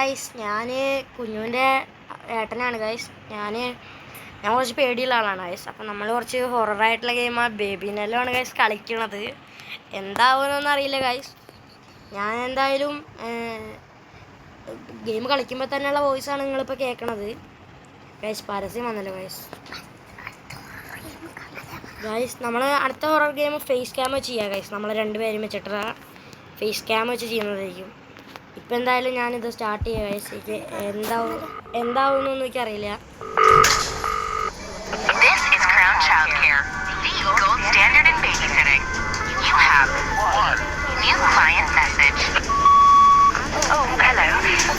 Guys, ഞാൻ കുഞ്ഞുവിൻ്റെ ഏട്ടനാണ് guys. ഞാൻ കുറച്ച് പേടിയുള്ള ആളാണ് ഗൈസ്. അപ്പം നമ്മൾ കുറച്ച് ഹൊററായിട്ടുള്ള ഗെയിമാണ് ബേബിനെല്ലാണ് ഗൈസ് കളിക്കണത്. എന്താവുമെന്നൊന്നും അറിയില്ല ഗൈസ്. ഞാൻ എന്തായാലും ഗെയിം കളിക്കുമ്പോൾ തന്നെയുള്ള വോയിസാണ് നിങ്ങളിപ്പോൾ കേൾക്കണത് ഗൈസ്. പരസ്യം വന്നല്ലോ ഗൈസ്. ഗൈസ്, നമ്മൾ അടുത്ത ഹൊറർ ഗെയിം ഫേസ് ക്യാം വെച്ച് ചെയ്യാം ഗൈസ്. നമ്മൾ രണ്ടുപേരും വെച്ചിട്ട് ഫേസ് ക്യാം വെച്ച് ചെയ്യുന്നതായിരിക്കും. ഇപ്പം എന്തായാലും ഞാനിത് സ്റ്റാർട്ട് ചെയ്യാം ഗൈസ്. എനിക്ക് എന്താവുമെന്നൊന്നും എനിക്കറിയില്ല. Oh, hello.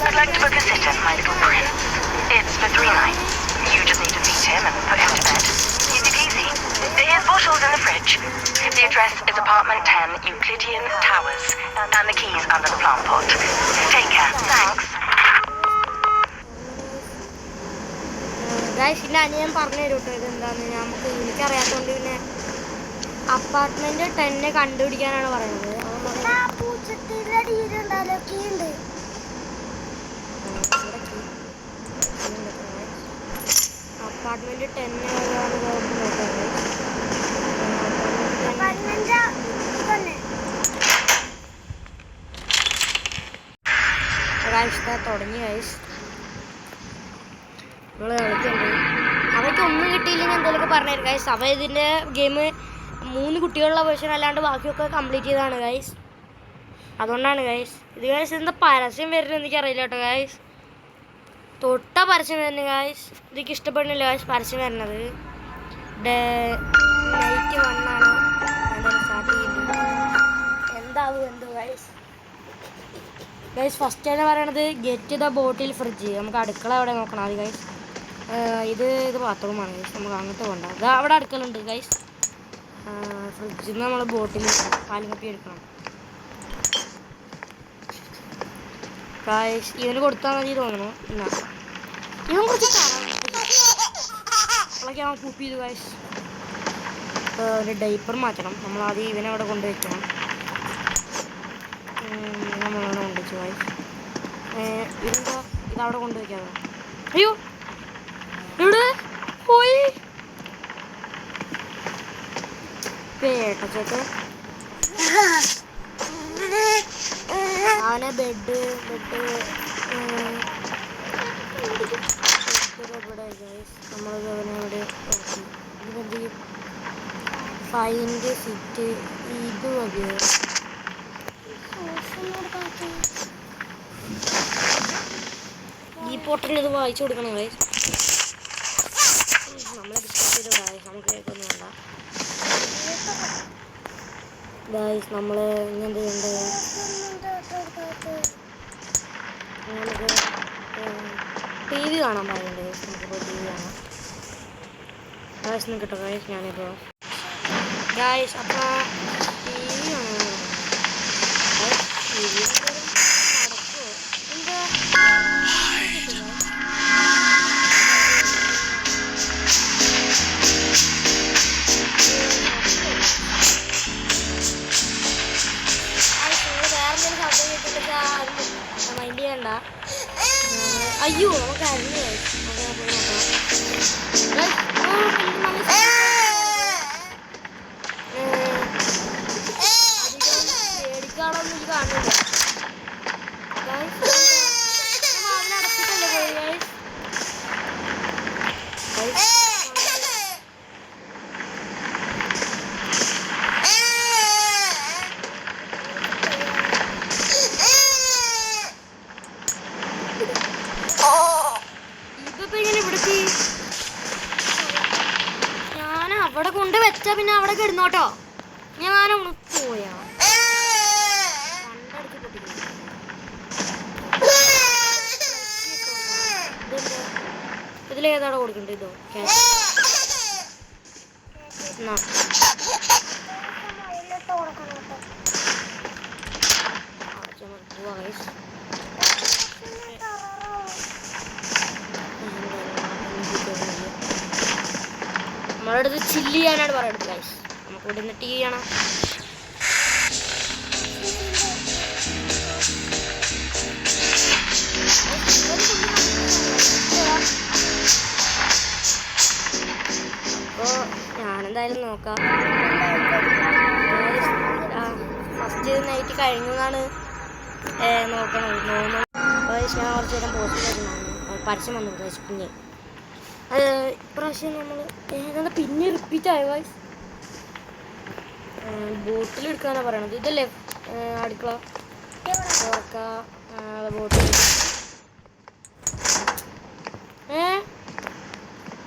I'd like to book a sitter for my little prince. It's for 3 nights. You just need to feed him and put him to bed. Easy peasy. Here's bottles in the fridge. The address is apartment 10, Euclidean Towers. And the keys under the plant pot. Take care. Thanks. Guys, പിന്നെ അനിയൻ പറഞ്ഞു തരും കേട്ടോ ഇതെന്താന്ന്. എനിക്കറിയാത്തതുകൊണ്ട് പിന്നെ apartment 10 കണ്ടുപിടിക്കാനാണ് പറയുന്നത്. Apartment 10 തുടങ്ങി guys. നമ്മൾ കളിക്കുന്നുണ്ട്. അവർക്ക് ഒന്നും കിട്ടിയില്ലെങ്കിൽ എന്തെങ്കിലുമൊക്കെ പറഞ്ഞുതരും ഗൈസ്. അവ ഇതിൻ്റെ ഗെയിം 3 കുട്ടികളുള്ള വേർഷൻ അല്ലാണ്ട് ബാക്കിയൊക്കെ കംപ്ലീറ്റ് ചെയ്തതാണ് ഗൈസ്. അതുകൊണ്ടാണ് ഗൈസ്. ഇത് ഗൈസ് എന്താ പരസ്യം വരുന്നത് എനിക്കറിയില്ല കേട്ടോ ഗൈസ്. തൊട്ട പരസ്യം വരുന്നത് ഗൈസ്. ഇതൊക്കെ ഇഷ്ടപ്പെടുന്നില്ല ഗൈസ് പരസ്യം വരുന്നത്. നൈറ്റ് 1 ആണ് എന്തായാലും സ്റ്റാർട്ട് ചെയ്യുന്നത്. എന്താവും എന്തോ ഗൈസ്. ഗൈസ്, ഫസ്റ്റ് തന്നെ പറയണത് ഗെറ്റ് ദ ബോട്ടിൽ ഫ്രിഡ്ജ്. നമുക്ക് അടുക്കള എവിടെ നോക്കണം അത് ഗൈസ്. ഇത് ബാത്റൂമാണ് ഗൈസ്. നമുക്ക് അങ്ങോട്ട് പോകണ്ട. ഇത് അവിടെ അടുക്കളുണ്ട് ഗൈസ്. ഫ്രിഡ്ജിൽ നിന്ന് നമ്മൾ ബോട്ടിൽ പാലും കപ്പി എടുക്കണം ഗൈസ്. ഇവന് കൊടുത്താൽ മതി തോന്നുന്നു. എന്നാ ഇവൻ കുറച്ച് അതൊക്കെ അവൻ കൂപ്പ് ചെയ്തു ഗൈസ്. ഒരു ഡൈപ്പർ മാറ്റണം. നമ്മൾ ആദ്യം ഇവനെ അവിടെ കൊണ്ടുവയ്ക്കണം. നമ്മളവിടെ കൊണ്ടുവച്ചു ഗൈസ്. ഇതവിടെ കൊണ്ടുവയ്ക്കാതെ. അയ്യോ, ഇവിടെ പോയി പേട്ടച്ചോട്ട്. അവനെ ബെഡ് ഇവിടെ ഗൈസ്. നമ്മളത് അവനെ ഇവിടെ ഇതെന്ത് ഫൈൻഡ് സിറ്റ് ഇത് മതിയോ? ഈ പോർട്ടലിൽ ഇത് വായിച്ചു കൊടുക്കണം ഗൈസ്. നമ്മളെ ഡിസ്കസ് ചെയ്ത് ഗൈസ്. നമുക്ക് കേൾക്കൊന്നും വേണ്ട ഗൈസ്. നമ്മൾ ഇങ്ങനെന്ത് ചെയ്യണ്ടേ? നമുക്ക് TV കാണാൻ പറയുന്നുണ്ട് ഗൈസ്. നമുക്കിപ്പോൾ TV കാണാം ഗൈസ്. നിൽക്കട്ടോ ഗൈസ്. ഞാനിപ്പോൾ ഗൈസ് അപ്പോൾ TV കാണാൻ മൈൻഡ് ചെയ്യണ്ട. അയ്യോ, നമുക്ക് അരിഞ്ഞു പേടിക്കാളൊന്നും എനിക്ക് കാണില്ല. അതിനടച്ചിട്ടല്ലേ പോയി ഗൈസ്. ഞാൻ അവിടെ കൊണ്ട് വെച്ചാ പിന്നെ അവിടെ കിടന്നോട്ടോ. ഞാനൊന്ന് പോയാ കണ്ടടിച്ച് പൊട്ടിക്കുന്നു. ഇതിലേതാടെ കൊടുക്കണ്ടേ? ഇതോ നമ്മളെ അടുത്ത് ചില്ല് ചെയ്യാനാണ് പറയുന്നത് ഗൈസ്. നമുക്ക് ഇവിടെ നിന്ന് ടീ ചെയ്യണം. നോക്കാം. ഫസ്റ്റ് നൈറ്റ് കഴിഞ്ഞു എന്നാണ് നോക്കണത്. ഞാൻ കുറച്ച് നേരം പോസ്റ്റ് ചെയ്തിട്ടുണ്ടായിരുന്നു. പരസ്യം വന്നു ഗൈസ്. പിന്നെ ഇപ്രാവശ്യം നമ്മൾ ഏതാണ്ട് പിന്നെ റിപ്പീറ്റ് ആയ ഗൈസ്. ബോട്ടിലെടുക്കാനാണ് പറയണത്. ഇതല്ലേ അടുക്കള ബോട്ടിൽ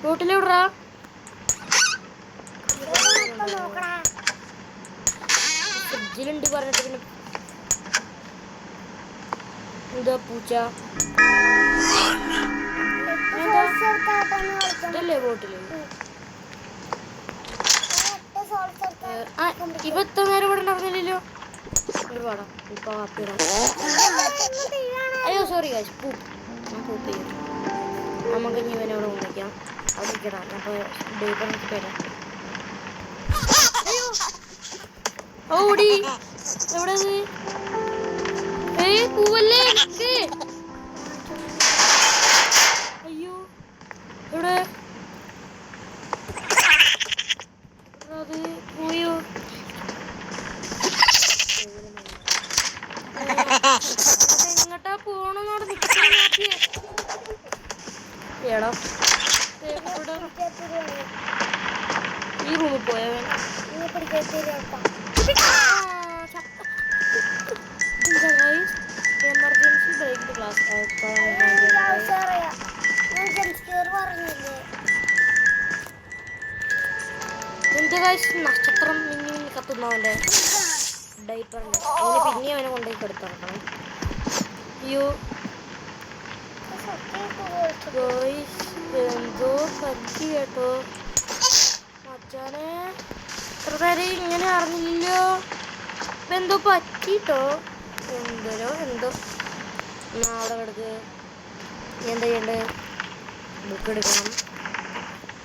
ബോട്ടിലെവിടാ ഫ്രിഡ്ജിലുണ്ട് പറഞ്ഞിട്ട് പിന്നെ എന്താ പൂച്ച ഇതല്ലേ ബോട്ടില്? ഇവ എത്ര നേരം ഇവിടെ ഉണ്ടായിരുന്നില്ലല്ലോ. ഒരുപാടാ ഇപ്പൊ ഹാപ്പിടാ. അയ്യോ സോറി കാശ് ഞാൻ പൂപ്പ് ചെയ്യും. നമുക്ക് ഇനി ഇവനെ അവിടെ കൊണ്ടിരിക്കാം. അവിടെ ഇരിക്കടാ. അപ്പൊ ഡേറ്റ് വരാം. ഓടി എവിടെ പൂവല്ലേ? അയ്യോ എവിടെ അത് പോയോ? എങ്ങട്ടാ പോണെന്നോട് എടാ ഈ റൂമിൽ പോയവൻ എമർജൻസി ബ്രേക്ക് ക്ലാസ് എന്റെ കാശ് നക്ഷത്രം മിന്നി മിന്നി കത്തുന്നവൻ്റെ ഡൈപ്പറിൻ്റെ അവന് പിന്നെ അവനെ കൊണ്ടുപോയി കെടുത്തിറക്കണം. അയ്യോ എന്തോ പറ്റി കേട്ടോ മച്ചാനെ. എത്ര നേരം ഇങ്ങനെ അറിഞ്ഞില്ലല്ലോ. ഇപ്പം എന്തോ പറ്റിട്ടോ. എന്തോ അവിടെ കിടക്ക്. എന്താ ചെയ്യണ്ടേ? ബുക്ക് എടുക്കണം,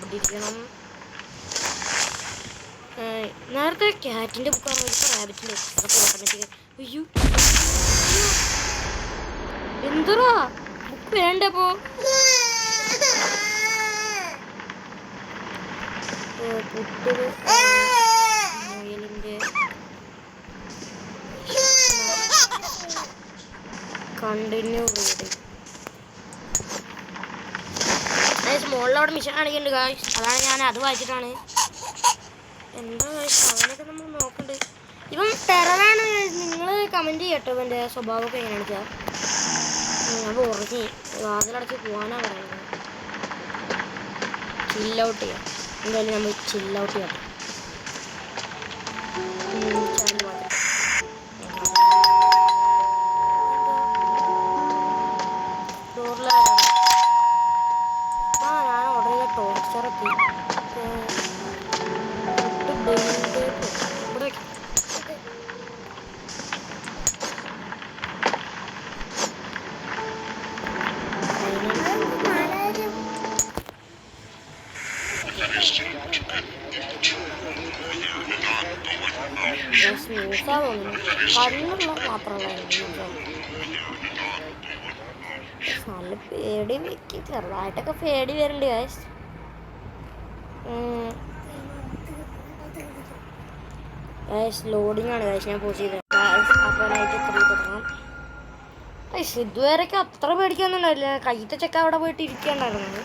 ഇരിക്കണം. നേരത്തെ ക്യാറ്റിൻ്റെ ബുക്കാണ്. ഇപ്പോൾ റാബിറ്റിൻ്റെ അതൊക്കെ ഓട്ടോമാറ്റിക്. അയ്യോ എന്തോടാ ബുക്ക് വേണ്ടപ്പോ? കുട്ടികൾ മുയലിൻ്റെ കണ്ടിന്യൂ റീഡിങ്. മുകളിൽ അവിടെ മിഷൻ കാണിക്കുന്നുണ്ട് ഗായ്സ്. അതാണ് ഞാൻ അത് വായിച്ചിട്ടാണ്. എന്താ ഗായ്സ് അവനൊക്കെ നമ്മൾ നോക്കണ്ട്. ഇവൻ ടെററാണ്. നിങ്ങൾ കമൻറ്റ് ചെയ്യട്ടോ ഇവൻ്റെ സ്വഭാവമൊക്കെ എങ്ങനെയാണെന്ന് വെച്ചാൽ. ഞാൻ ഉറങ്ങി വാതിലടച്ച് പോകാനാണ് പറയുന്നത്. ചില്ലൗട്ട് ചെയ്യാം. എന്തായാലും നമ്മൾ ചില്ലൗട്ട് ചെയ്യാം. ഡോറിലാരാണ്? ഞാൻ ഉടനെ ടോർച്ചറെത്തി. ഇവിടെ ന്യൂസാ തോന്നുന്നു. കണ്ണുള്ള മാത്രമല്ല നല്ല പേടി വെക്കി. ചെറുതായിട്ടൊക്കെ പേടി വരുന്നുണ്ട് ഗൈസ്. ലോഡിങ് ആണ് ഗൈസ്. ഞാൻ പോസ്റ്റ് ചെയ്തത്. അപ്പോൾ നൈറ്റ് 3 തുടങ്ങാം. ഇതുവരെയൊക്കെ അത്ര പേടിക്കൊന്നും ഉണ്ടായില്ല. കയ്യത്തെ ചെക്ക അവിടെ പോയിട്ട് ഇരിക്കണ്ടായിരുന്നത്.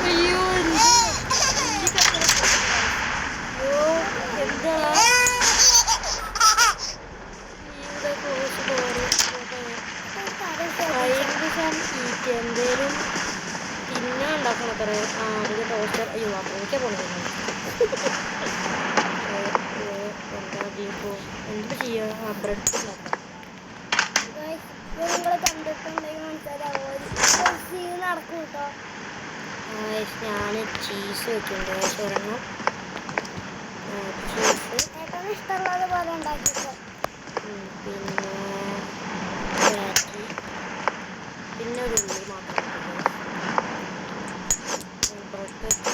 അയ്യോ എന്താ എന്തേലും പിന്നെ ഉണ്ടാക്കണം. അത്ര അതിന് ടോസ്റ്റർ. അയ്യോ അത്രയൊക്കെ പോകണം. എന്താ ഇപ്പോൾ എന്ത് ചെയ്യുക? ബ്രെഡ് ഉണ്ടാക്കാം. ഞാൻ ചീസ് വെക്കുന്നുണ്ട്. ഒരെണ്ണം ചീസ് ഇഷ്ടമുള്ളത് പോലെ ഉണ്ടാക്കിയിട്ട് പിന്നെ ഒരു ഉള്ളി മാത്രം ബ്രെഡ് വെച്ച്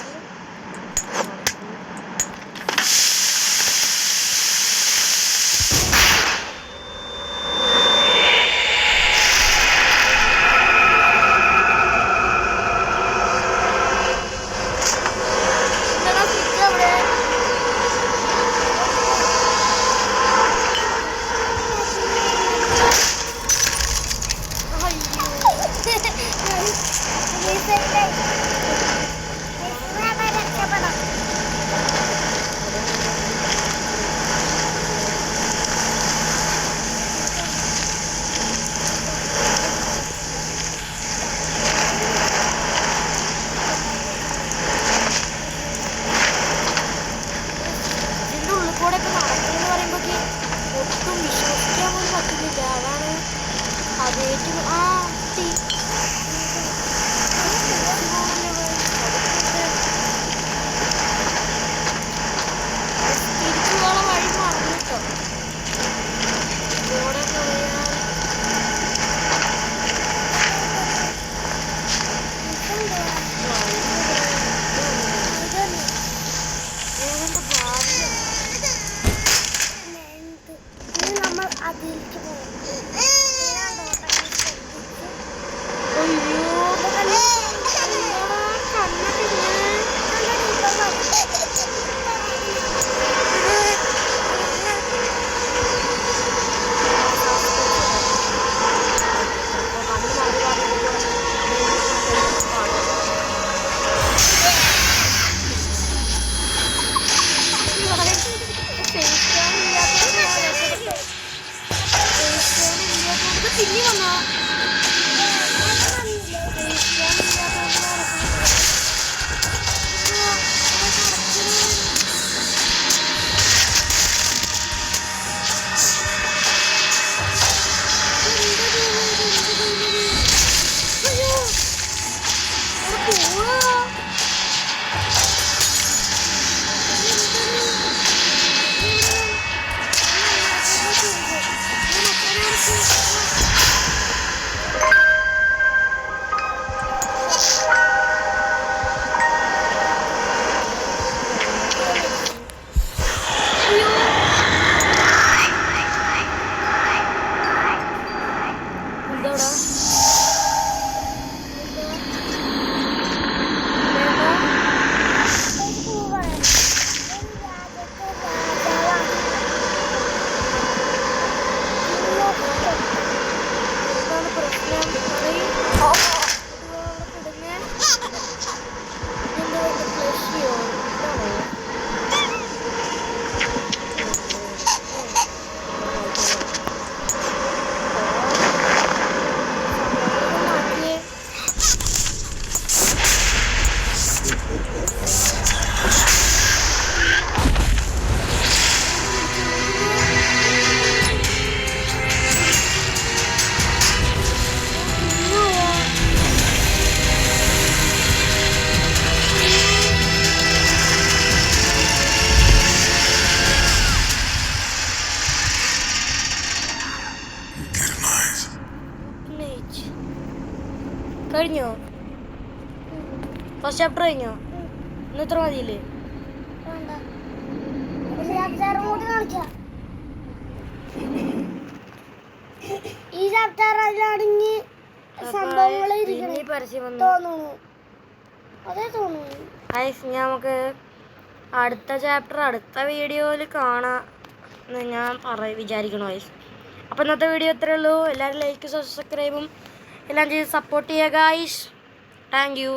പിന്നെ വന്നോ കഴിഞ്ഞോ? ഫസ്റ്റ് ചാപ്റ്റർ കഴിഞ്ഞോ? ഇന്ന് ഇത്ര മതിയില്ലേ? ഈ ചാപ്റ്ററിലാണെങ്കിൽ സംഭവങ്ങൾ തോന്നുന്നു. അതേ തോന്നുന്നു. നമുക്ക് അടുത്ത ചാപ്റ്റർ അടുത്ത വീഡിയോയിൽ കാണാം എന്ന് ഞാൻ വിചാരിക്കണോ ഗൈസ്. അപ്പോൾ ഇന്നത്തെ വീഡിയോ ഇത്രയേ ഉള്ളൂ. എല്ലാവരും ലൈക്ക് സബ്സ്ക്രൈബും എല്ലാം ചെയ്ത് സപ്പോർട്ട് ചെയ്യുക ഗൈസ്. Thank you.